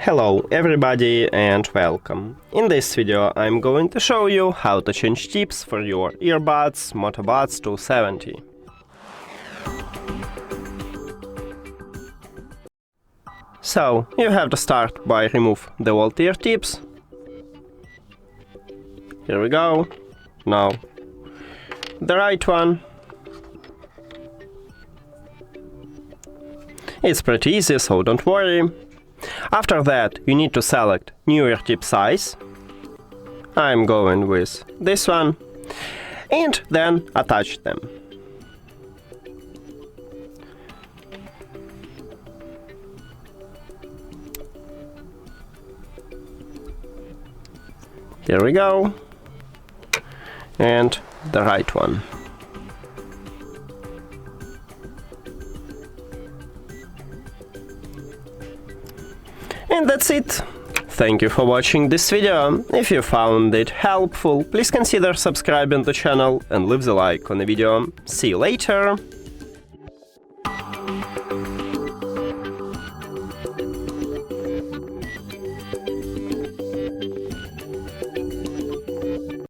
Hello everybody and welcome. In this video I'm going to show you how to change tips for your earbuds Moto Buds 270. So, you have to start by remove the old ear tips. Here we go. Now, the right one. It's pretty easy, so don't worry. After that, you need to select new ear tip size. I'm going with this one. And then attach them. Here we go. And the right one. And that's it. Thank you for watching this video. If you found it helpful, please consider subscribing to the channel and leave the like on the video. See you later!